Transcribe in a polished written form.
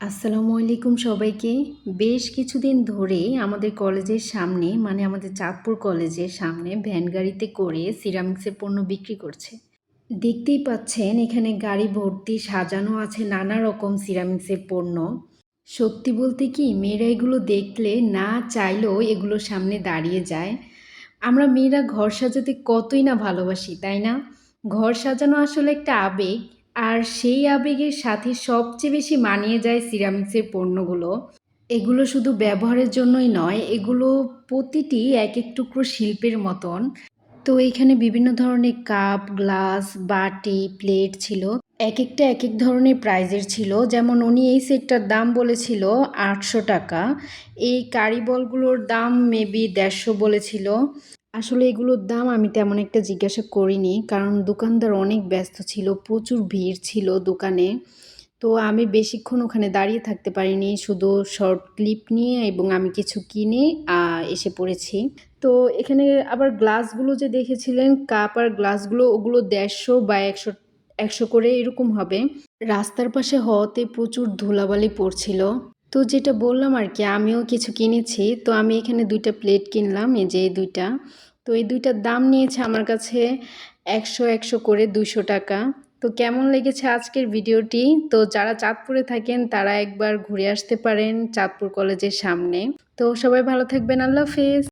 আসসালামু আলাইকুম সবাইকে। বেশ কিছুদিন ধরেই আমাদের কলেজের সামনে মানে আমাদের চাঁদপুর কলেজের সামনে ভ্যান গাড়িতে করে সিরামিক্সের পণ্য বিক্রি করছে। দেখতেই পাচ্ছেন এখানে গাড়ি ভর্তি সাজানো আছে নানা রকম সিরামিক্সের পণ্য। সত্যি বলতে কি মেয়েরা এগুলো দেখলে না চাইলেও এগুলোর সামনে দাঁড়িয়ে যায়। আমরা মেয়েরা ঘর সাজাতে কতই না ভালোবাসি, তাই না? ঘর সাজানো আসলে একটা আবেগ। আর সেই আবেগের সাথে সবচেয়ে বেশি মানিয়ে যায় সিরামিক্সের পণ্যগুলো। এগুলো শুধু ব্যবহারের জন্যই নয়, এগুলো প্রতিটি এক এক টুকরো শিল্পের মতন। তো এইখানে বিভিন্ন ধরনের কাপ, গ্লাস, বাটি, প্লেট ছিল। একেকটা একেক ধরনের প্রাইজের ছিল। যেমন উনি এই সেটটার দাম বলেছিল ৳৮০০। এই কারি বলগুলোর দাম মেবি ৳১৫০ বলেছিল। আসলে এগুলোর দাম আমি তেমন একটা জিজ্ঞাসা করিনি, কারণ দোকানদার অনেক ব্যস্ত ছিল, প্রচুর ভিড় ছিল দোকানে। তো আমি বেশিক্ষণ ওখানে দাঁড়িয়ে থাকতে পারিনি, শুধু শর্ট ক্লিপ নিয়ে এবং আমি কিছু কিনে এসে পড়েছি। তো এখানে আবার গ্লাসগুলো যে দেখেছিলেন, কাপ আর গ্লাসগুলো, ওগুলো ১৫০ বা ১০০ করে এরকম হবে। রাস্তার পাশে হওয়াতে প্রচুর ধুলাবালি পড়ছিল। তো যেটা বললাম আর কি, আমিও কিছু কিনেছি। তো আমি এখানে ২টা প্লেট কিনলাম, এই যে এই ২টা। তো এই ২টার দাম নিয়েছে আমার কাছে ১০০ করে ৳২০০। তো কেমন লেগেছে আজকের ভিডিওটি? তো যারা চাঁদপুরে থাকেন তারা একবার ঘুরে আসতে পারেন চাঁদপুর কলেজের সামনে। তো সবাই ভালো থাকবেন। আল্লাহ হাফেজ।